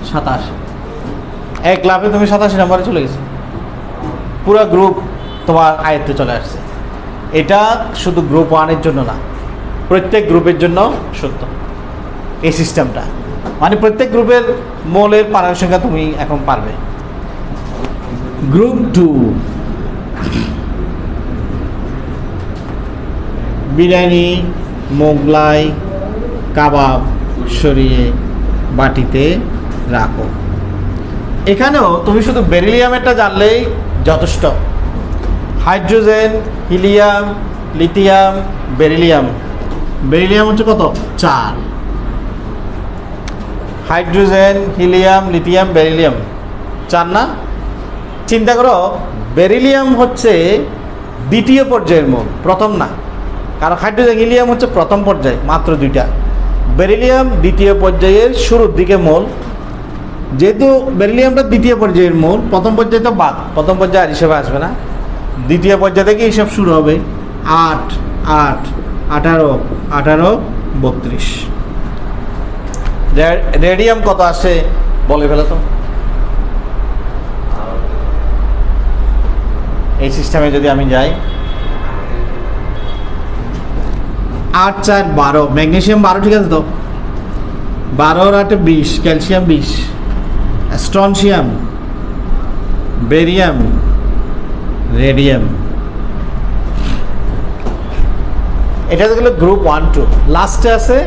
27। এক লাভে তুমি 87 নম্বরে চলে গেছো, পুরো গ্রুপ তোমার আয়ত্তে চলে আসছে। এটা শুধু গ্রুপ 1-এর জন্য না, প্রত্যেক গ্রুপের জন্য সত্য এই সিস্টেমটা। মানে প্রত্যেক গ্রুপের মোলের পারমাণবিক সংখ্যা তুমি এখন পারবে। গ্রুপ 2 বিরিয়ানি, মোগলাই, কাবাব সরিয়ে বাটিতে রাখো। এখানেও তুমি শুধু বেরিলিয়ামেরটা জানলেই যথেষ্ট। Hydrogen, helium, lithium, beryllium. Beryllium হচ্ছে কত? 4। হাইড্রোজেন, হিলিয়াম, লিথিয়াম, বেরিলিয়াম 4 না? চিন্তা করো, বেরিলিয়াম হচ্ছে দ্বিতীয় পর্যায়ের মোল, প্রথম না। কারণ হাইড্রোজেন, হিলিয়াম হচ্ছে প্রথম পর্যায়ে, মাত্র 2টা। বেরিলিয়াম দ্বিতীয় পর্যায়ের শুরুর দিকে মোল। যেহেতু বেরিলিয়ামটা দ্বিতীয় পর্যায়ের মোল, প্রথম পর্যায়ে তো বাদ, প্রথম পর্যায়ে আর হিসেবে আসবে না, দ্বিতীয় পর্যায়ে থেকে হিসাব শুরু হবে। 8, 8, 18, 18, 32। রেডিয়াম কত আসে বলে ফেলো তো। এই সিস্টেমে যদি আমি যাই, 8, 4, 12, ম্যাগনেসিয়াম 12, ঠিক আছে তো? 12 আর 8, 20, ক্যালসিয়াম 20, স্ট্রনসিয়াম, বেরিয়াম, রেডিয়াম। এটা গেল গ্রুপ 1, 2। লাস্টে আছে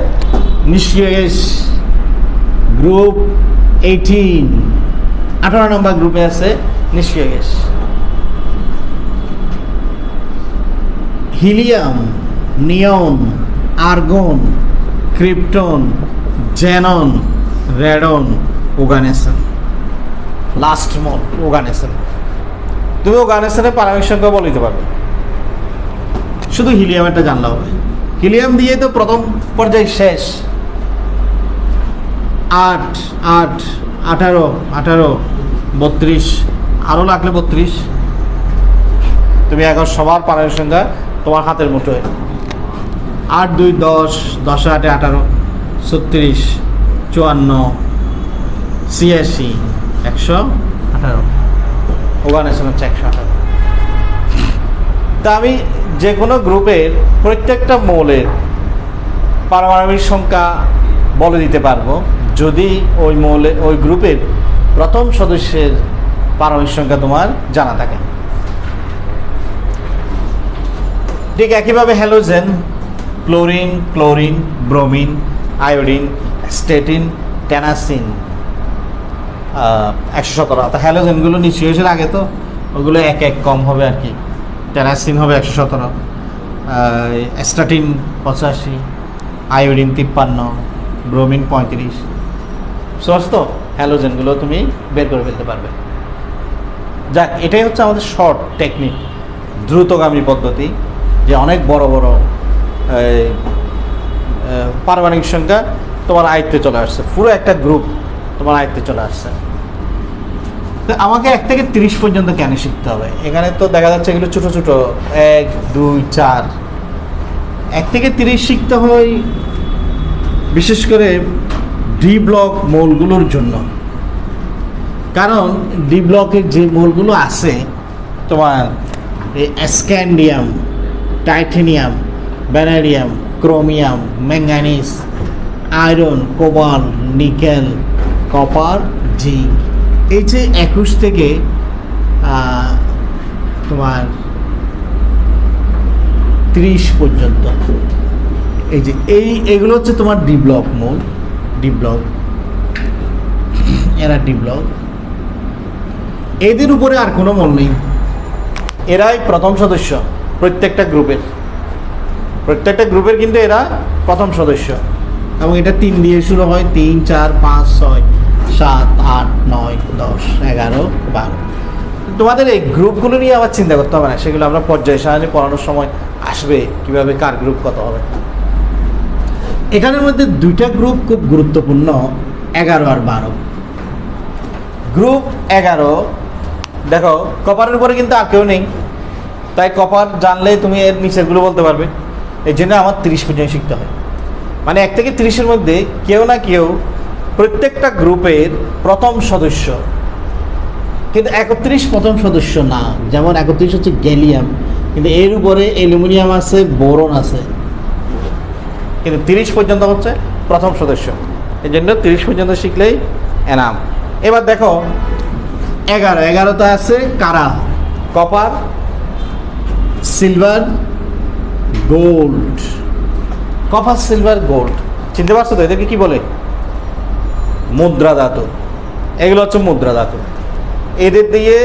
নিষ্ক্রিয় গ্যাস, গ্রুপ 18, 18 নম্বর গ্রুপে আছে নিষ্ক্রিয় gas. Helium, neon, argon, krypton, xenon, radon, oganesson. Last mole oganesson. তুমি ওগানেসনের পারমাণবিক সংখ্যা বলে দিতে পারবে, শুধু হিলিয়ামেরটা জানলে হবে। হিলিয়াম দিয়ে তো প্রথম পর্যায়ে শেষ। 8, 8, 18, 18, 32, আরও লাগলে 32। তুমি এখন সবার পারমাণবিক সংখ্যা তোমার হাতের মুঠোয়। 8, 2, 10, 10, 8, 18, 36, 54, 86, 118। ওগানেসন হচ্ছে 118। তা আমি যে কোনো গ্রুপের প্রত্যেকটা মৌলের পারমাণবিক সংখ্যা বলে দিতে পারবো যদি ওই গ্রুপের প্রথম সদস্যের পারমাণবিক সংখ্যা তোমার জানা থাকে। ঠিক একইভাবে halogen, chlorine, chlorine, bromine, iodine, astatine, tennessine, 117। অর্থাৎ হ্যালোজেনগুলো নিউক্লিয়াসের আগে তো ওগুলো এক এক কম হবে আর কি। টেরাসিন হবে 117, অ্যাস্টাটিন 85, আয়োডিন 53, ব্রোমিন 35। সমস্ত হ্যালোজেনগুলো তুমি বের করে ফেলতে পারবে। যাক, এটাই হচ্ছে আমাদের শর্ট টেকনিক, দ্রুতগামী পদ্ধতি, যে অনেক বড় বড় পারমাণবিক সংখ্যা তোমার আয়ত্তে চলে আসছে, পুরো একটা গ্রুপ তোমার আয়ত্তে চলে আসছে। তো আমাকে 1 থেকে 30 পর্যন্ত কেন শিখতে হবে? এখানে তো দেখা যাচ্ছে এগুলো ছোটো ছোটো 1, 2, 4। 1 থেকে 30 শিখতে হয় বিশেষ করে ডি ব্লক মৌলগুলোর জন্য। কারণ ডি ব্লকের যে মৌলগুলো আছে তোমার এই scandium, titanium, vanadium, chromium, manganese, iron, cobalt, nickel, copper, zinc, এই যে 21 থেকে তোমার 30 পর্যন্ত, এই যে এইগুলো হচ্ছে তোমার ডি ব্লক মৌল। ডি ব্লক, এরা ডি ব্লক, এদের উপরে আর কোনো মৌল নেই। এরাই প্রথম সদস্য প্রত্যেকটা গ্রুপের, কিন্তু এরা প্রথম সদস্য। এবং এটা 3 দিয়ে শুরু হয়, 3, 4, 5, 6, 7, 8, 9, 10, 11, 12। তোমাদের এই গ্রুপগুলো নিয়ে আবার চিন্তা করতে হবে না, সেগুলো আমরা পর্যায় সারণী পড়ানোর সময় আসবে, কিভাবে কার গ্রুপ কত হবে। এখানের মধ্যে 2টা গ্রুপ খুব গুরুত্বপূর্ণ, 11 আর 12। গ্রুপ 11, দেখো কপারের উপরে কিন্তু আর কেউ নেই, তাই কপার জানলে তুমি এর নিচেরগুলো বলতে পারবে। এই জন্য আমার 30 পর্যন্ত শিখতে হয়। মানে 1 থেকে 30-এর মধ্যে কেউ না কেউ প্রত্যেকটা গ্রুপের প্রথম সদস্য, কিন্তু 31 প্রথম সদস্য না। যেমন 31 হচ্ছে গ্যালিয়াম, কিন্তু এর উপরে অ্যালুমিনিয়াম আছে, বোরন আছে, কিন্তু 30 পর্যন্ত হচ্ছে প্রথম সদস্য। এই জন্য 30 পর্যন্ত শিখলেই এনাম। এবার দেখো 11তে আছে কারা, copper, silver, gold. Copper, silver, gold চিনতে পারছো তো? এদেরকে কি বলে? মুদ্রা ধাতু। এগুলো হচ্ছে মুদ্রা ধাতু। এদের দিয়ে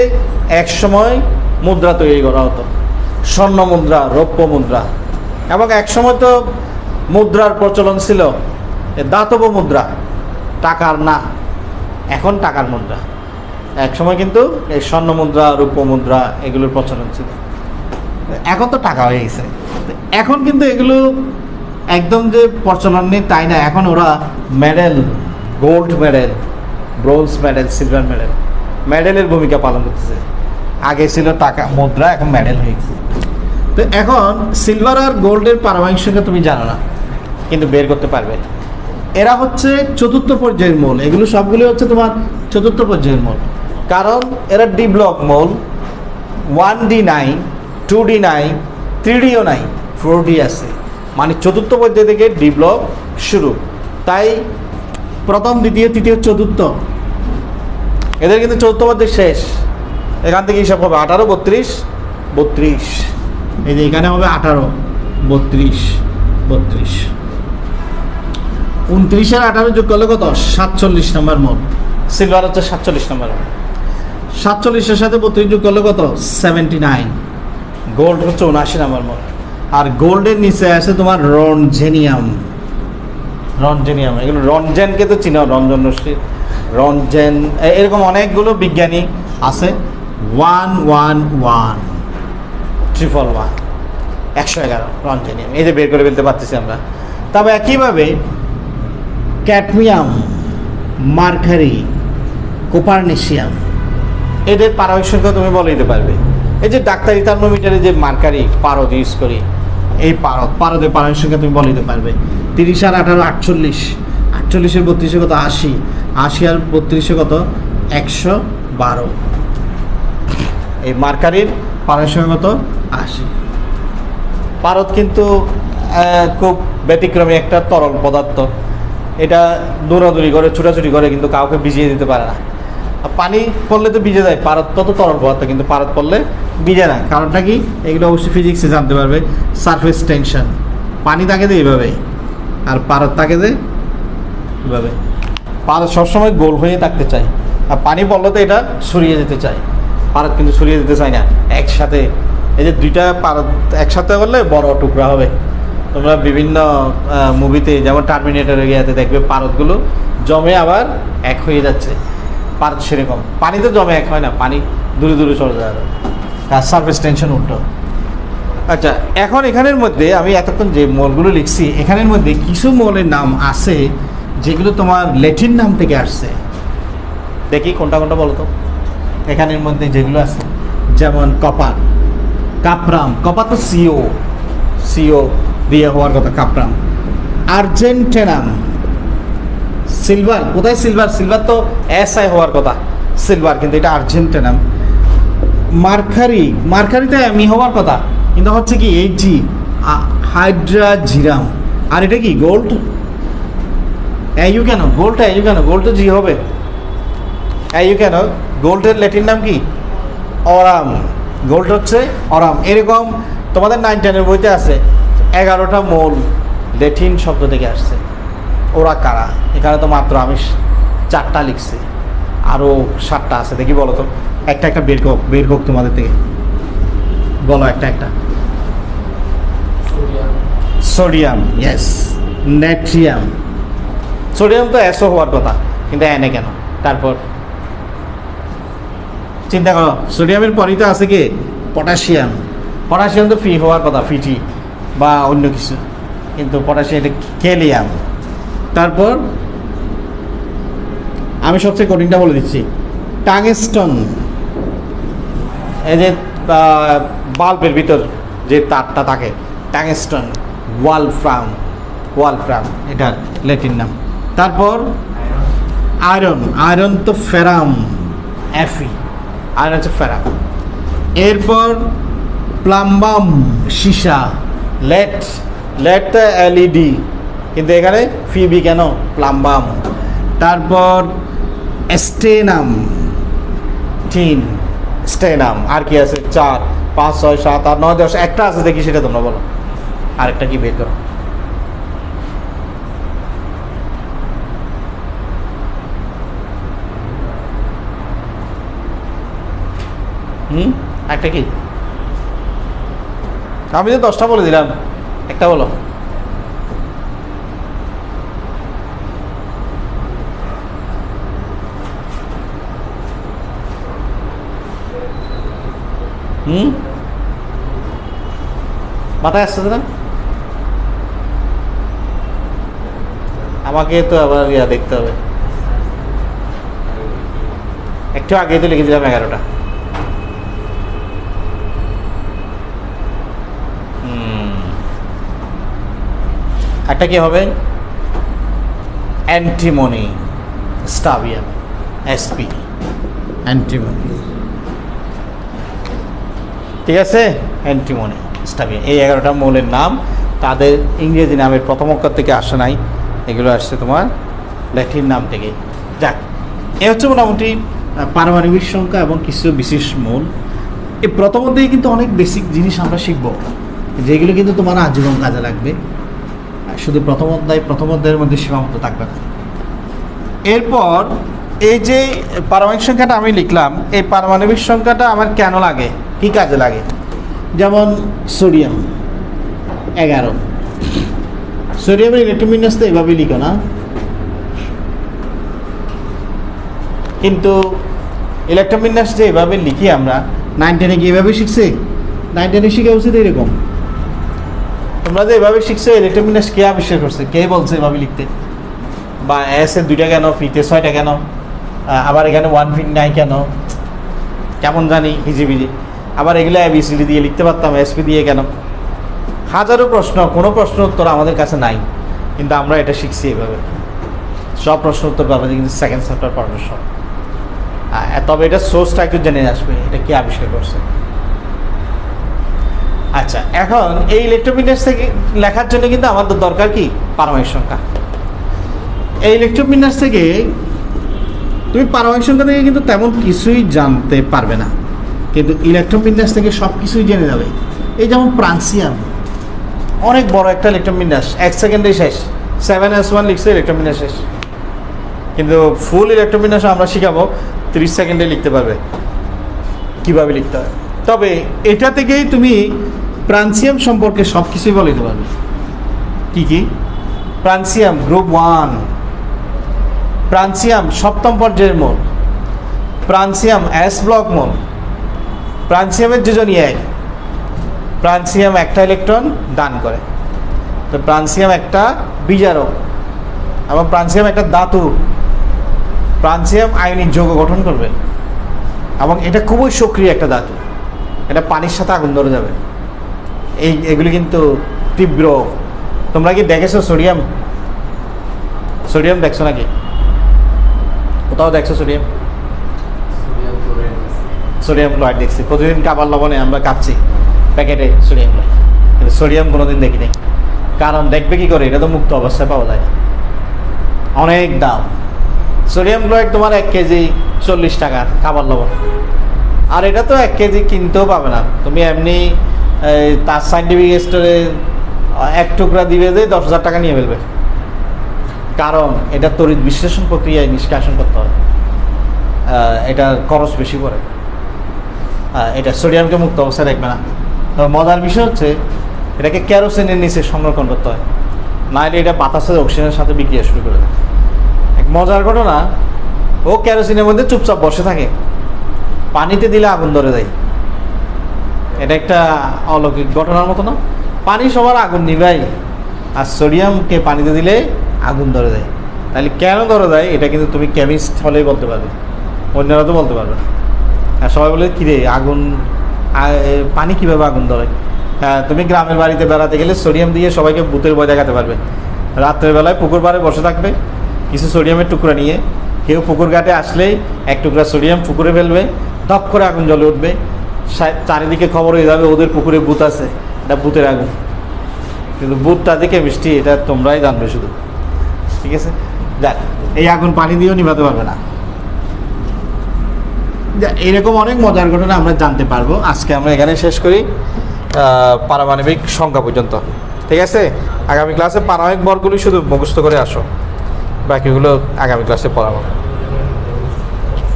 এক সময় মুদ্রা তৈরি করা হতো, স্বর্ণ মুদ্রা, রৌপ্য মুদ্রা। এবং এক সময় তো মুদ্রার প্রচলন ছিল ধাতব মুদ্রা, টাকার না, এখন টাকার মুদ্রা। এক সময় কিন্তু এই স্বর্ণ মুদ্রা, রৌপ্য মুদ্রা এগুলোর প্রচলন ছিল। এখন তো টাকা হয়ে গেছে। এখন কিন্তু এগুলো একদম যে প্রচলন নেই তাই না, এখন ওরা medal, gold medal, bronze medal, silver medal, মেডেলের ভূমিকা পালন করতেছে। আগে ছিল টাকা মুদ্রা, এখন মেডেল হয়ে গেছে। তো এখন সিলভার আর গোল্ডের পারমাণবিক সংখ্যা তুমি জানো না, কিন্তু বের করতে পারবে। এরা হচ্ছে 4র্থ পর্যায়ের মৌল। এগুলো সবগুলো হচ্ছে তোমার 4র্থ পর্যায়ের মৌল, কারণ এরা ডি ব্লক মৌল। 1D9, 2D9, 3Dও নাই, 4D আছে। মানে 4র্থ পর্যায় থেকে ডি ব্লক শুরু। তাই প্রথম, দ্বিতীয়, তৃতীয়, 4র্থ, এদের কিন্তু 4র্থ পর্যায় শেষ। এখান থেকে হিসাব হবে 18, 32, 32। এই যে এখানে হবে 18, 32, 32। 29 আর 18 যোগ করলে কত? 47 নম্বর মৌল। সিলভার হচ্ছে 47 নম্বর। 47-এর সাথে 32 যোগ করলে কত? 79। গোল্ড হচ্ছে 79 নম্বর মৌল। আর গোল্ডের নিচে আছে তোমার রঞ্জেনিয়াম। রঞ্জেনিয়াম, এগুলো রঞ্জেনকে তো চিনো, রঞ্জন রশ্মি, রঞ্জেন, এরকম অনেকগুলো বিজ্ঞানী আছে। 111, 111, 111 রঞ্জেনিয়াম। এই যে বের করে ফেলতে পারতেছি আমরা। তবে একইভাবে ক্যাডমিয়াম, মার্কারি, কোপারনেশিয়াম, এদের পারমাণবিক সংখ্যা তুমি বলে দিতে পারবে। এই যে ডাক্তারি থার্মোমিটারে যে মার্কারি পারদ ইউজ করি, এই পারদের পারমাণবিক সংখ্যা তুমি বলে দিতে পারবে। 30 আর 18, 48। 48-এর 32-এ কত? 80। 80 আর 32-এ কত? 112। এই মার্কারির পারমাণবিক সংখ্যা কত? 80। পারদ কিন্তু খুব ব্যতিক্রমী একটা তরল পদার্থ। এটা দৌড়াদৌড়ি করে, ছুটাছুটি করে, কিন্তু কাউকে ভিজিয়ে দিতে পারে না। পানি পড়লে তো ভিজে যায়, পারদ তো তরল পদার্থ, কিন্তু পারদ পড়লে ভিজে না। কারণটা কি? এগুলো অবশ্যই ফিজিক্সে জানতে পারবে। Surface tension. পানি তাকে দেয় এইভাবে, আর পারদ তাকে দেয় এইভাবে। পারদ সবসময় গোল হয়ে থাকতে চায়, আর পানি পড়লে তো এটা সরিয়ে যেতে চায়, পারদ কিন্তু সরিয়ে যেতে চায় না একসাথে। এই যে দুইটা পারদ একসাথে করলে বড় টুকরা হবে। তোমরা বিভিন্ন মুভিতে যেমন টার্মিনেটর এরিয়াতে দেখবে পারদগুলো জমে আবার এক হয়ে যাচ্ছে, পারদ সেরকম। পানি তো জমে এক হয় না, পানি দূরে দূরে চলে যায়, তার সারফেস টেনশন উল্টো। আচ্ছা, এখন এখানের মধ্যে আমি এতক্ষণ যে মলগুলো লিখছি, এখানের মধ্যে কিছু মলের নাম আছে যেগুলো তোমার ল্যাটিন নাম থেকে আসছে। দেখি কোনটা কোনটা বলো তো। এখানের মধ্যে যেগুলো আছে, যেমন কপার, কাপরাম। কপার তো সিও সিও দিয়ে হওয়ার কথা, কাপরাম। আর্জেন্টেনাম, সিলভার। কোথায় সিলভার? সিলভার তো এসআই হওয়ার কথা সিলভার, কিন্তু এটা আর্জেন্টেনাম। মার্কারি, মার্কারিতে এমি হওয়ার কথা, কিন্তু হচ্ছে কি এই জি, হাইড্রাজিরাম। আর এটা কি গোল্ড? এয়ু কেন? গোল্ডটা এয়ু কেন? গোল্ড তো জি হবে, এয়ু কেন? গোল্ডের ল্যাটিন নাম কি? অরাম। গোল্ড হচ্ছে অরাম। এরকম তোমাদের 9-10 বইতে আছে 11টা মৌল ল্যাটিন শব্দ থেকে আসছে। ওরা কারা? এখানে তো মাত্র আমি 4টা লিখছি, আরও 7টা আছে। দেখি বলো তো, একটা একটা বের হোক তোমাদের থেকে, বলো একটা একটা। Sodium, yes. নেট্রিয়াম, সোডিয়াম তো এসও হওয়ার কথা, কিন্তু এনে কেন? তারপর চিন্তা করো, সোডিয়ামের পরই তো আছে কি পটাশিয়াম। পটাশিয়াম তো ফি হওয়ার কথা, ফিটি বা অন্য কিছু, কিন্তু পটাশিয়াম এটা ক্যালিয়াম। তারপর আমি সবচেয়ে কঠিনটা বলে দিচ্ছি, টাংস্টন। এই যে বাল্বের ভিতর যে তারটা থাকে, টাংস্টন। ওয়ালফ্রাম, ওয়ালফ্রাম এটার ল্যাটিন নাম। তারপর আয়রন, আয়রন তো ফেরাম, এফি। আয়রন হচ্ছে ফেরাম। এরপর প্লাম্বাম, সীসা। লেট, লেট তো এলইডি, কিন্তু এখানে ফিবি কেন? প্লাম্বাম। তারপর স্টেনাম, টিন, স্টেনাম। আর কি আছে? 4, 5, 6, 7, 8, 9, 10, একটা আছে দেখি, সেটা তোমরা বলো। আরেকটা কি বের করো? একটা কি? আমি তো 10টা বলে দিলাম, একটা বলো। মাথায় আসছে না? আমাকে তো আবার দেখতে হবে। একটু আগে তো লিখে দিলাম 11টা। একটা কি হবে? Antimony, stibium, SP, antimony. ঠিক আছে, অ্যান্টিমনি, স্টাবিয়াম, এই 11টা মৌলের নাম। তাদের ইংরেজি নামের প্রথম অক্ষর থেকে আসে নাই, এগুলো আসছে তোমার ল্যাটিন নাম থেকে। যাক, এ হচ্ছে মোটামুটি পারমাণবিক সংখ্যা এবং কিছু বিশেষ মৌল। এই প্রথমতেই কিন্তু অনেক বেসিক জিনিস আমরা শিখব, যেগুলো কিন্তু তোমার আজীবন কাজে লাগবে। শুধু প্রথম অধ্যায়ের মধ্যে সীমাবদ্ধ থাকবে না। এরপর এই যে পারমাণবিক সংখ্যাটা আমি লিখলাম, এই পারমাণবিক সংখ্যাটা আমার কেন লাগে, কি কাজে লাগে? যেমন সোডিয়াম 11, সোডিয়ামের ইলেকট্রন বিন্যাস তো এভাবে লিখো না, কিন্তু ইলেকট্রন বিন্যাস যে এভাবে লিখি আমরা 9-10 কি এভাবে শিখছি? 9-10 শিখা উচিত এরকম। তোমরা যে এভাবে শিখছো, ইলেকট্রন বিন্যাস কে আবিষ্কার করছে? কে বলছে এভাবে লিখতে? বা এস এর 2টা কেন, ফিতে 6টা কেন, আবার এখানে 1 ফিট নাই কেন? কেমন জানি হিজিবিজি। আবার এগুলো এবিসিডি দিয়ে লিখতে পারতাম, এসপি দিয়ে কেন? হাজারো প্রশ্ন, কোনো প্রশ্ন উত্তর আমাদের কাছে নাই, কিন্তু আমরা এটা শিখছি এভাবে। সব প্রশ্ন উত্তর পাবে কিন্তু সেকেন্ড চ্যাপ্টার পড়ানোর সময়। তবে এটা সোর্সটা একটু জেনে আসবে, এটা কে আবিষ্কার করছে। আচ্ছা, এখন এই ইলেকট্রন বিন্যাস থেকে লেখার জন্য কিন্তু আমাদের দরকার কি? পারমাণবিক সংখ্যা। এই ইলেকট্রন বিন্যাস থেকে তুমি পারমাণবিক সংখ্যা থেকে কিন্তু তেমন কিছুই জানতে পারবে না, কিন্তু ইলেকট্রন বিন্যাস থেকে সব কিছুই জেনে যাবে। এই যেমন প্রান্সিয়াম, অনেক বড় একটা ইলেকট্রন বিন্যাস, 1 সেকেন্ডেই শেষ। 7s1 লিখছে, ইলেকট্রন বিন্যাস শেষ। কিন্তু ফুল ইলেকট্রন বিন্যাস আমরা শিখাবো 30 সেকেন্ডে লিখতে পারবে কিভাবে লিখতে হয়। তবে এটা থেকেই তুমি প্রান্সিয়াম সম্পর্কে সব কিছুই বলে দিতে পারবে। কি কি? প্রান্সিয়াম গ্রুপ 1, প্রান্সিয়াম সপ্তম পর্যায়ের মৌল, প্রান্সিয়াম এস ব্লক মৌল, প্রান্সিয়ামের যোজনী 1, প্রান্সিয়াম একটা ইলেকট্রন দান করে। তো প্রান্সিয়াম একটা বিজারক এবং প্রান্সিয়াম একটা ধাতু। প্রান্সিয়াম আয়নিক যৌগ গঠন করবে এবং এটা খুবই সক্রিয় একটা ধাতু, এটা পানির সাথে আগুন ধরে যাবে। এগুলি কিন্তু তীব্র। তোমরা কি দেখেছো সোডিয়াম? সোডিয়াম দেখছো নাকি? কোথাও দেখছো সোডিয়াম? সোডিয়াম ক্লোরাইড দেখছি প্রতিদিন খাবার লবণে আমরা খাচ্ছি প্যাকেটে সোডিয়াম ক্লোরাইড, কিন্তু সোডিয়াম কোনোদিন দেখি নাই। কারণ দেখবে কি করে? এটা তো মুক্ত অবস্থায় পাওয়া যায় না, অনেক দাম। সোডিয়াম ক্লোরাইড তোমার 1 কেজি 40 টাকা খাবার লবণ, আর এটা তো 1 কেজি কিনতেও পাবে না। তুমি এমনি তার সাইন্টিফিক স্টোরে 1 টুকরা দিবে যে 10,000 টাকা নিয়ে ফেলবে। কারণ এটা তড়িৎ বিশ্লেষণ প্রক্রিয়ায় নিষ্কাশন করতে হয়, এটার খরচ বেশি পড়ে। এটা সোডিয়ামকে মুক্ত অবস্থায় দেখবে না। তবে মজার বিষয় হচ্ছে এটাকে কেরোসিনের নিচে সংরক্ষণ করতে হয়, নাহলে এটা বাতাসের অক্সিজেনের সাথে বিক্রিয়া শুরু করে দেয়। এক মজার ঘটনা, ও কেরোসিনের মধ্যে চুপচাপ বসে থাকে, পানিতে দিলে আগুন ধরে দেয়। এটা একটা অলৌকিক ঘটনার মতো না? পানি সবার আগুন নিভাই, আর সোডিয়ামকে পানিতে দিলে আগুন ধরে দেয়। তাহলে কেন ধরে দেয় এটা কিন্তু তুমি কেমিস্ট হলেই বলতে পারবে, অন্যরা তো বলতে পারবে না। আর সবাই বলে কী রে আগুন, পানি কীভাবে আগুন ধরে? হ্যাঁ, তুমি গ্রামের বাড়িতে বেড়াতে গেলে সোডিয়াম দিয়ে সবাইকে ভূতের ভয় দেখাতে পারবে। রাত্রের বেলায় পুকুর পাড়ে বসে থাকবে, কিছু সোডিয়ামের টুকরা নিয়ে, কেউ পুকুর ঘাটে আসলেই 1 টুকরা সোডিয়াম পুকুরে ফেলবে, টপ করে আগুন জ্বলে উঠবে, চারিদিকে খবর হয়ে যাবে ওদের পুকুরে ভূত আছে, এটা ভূতের আগুন। কিন্তু ভূতটা দেখে মিষ্টি, এটা তোমরাই জানবে শুধু, ঠিক আছে? দেখ, এই আগুন পানি দিয়েও নিভাতে পারবে না। এরকম অনেক মজার ঘটনা আমরা জানতে পারবো। আজকে আমরা এখানে শেষ করি, পারমাণবিক সংখ্যা পর্যন্ত, ঠিক আছে? আগামী ক্লাসে পারমাণবিক বর্গগুলি শুধু মুখস্থ করে আসো, বাকিগুলো আগামী ক্লাসে পড়াবো।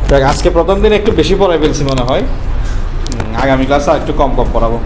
দেখ, আজকে প্রথম দিন একটু বেশি পড়াই ফেলছি মনে হয়, আগামী ক্লাসে একটু কম কম পড়াবো।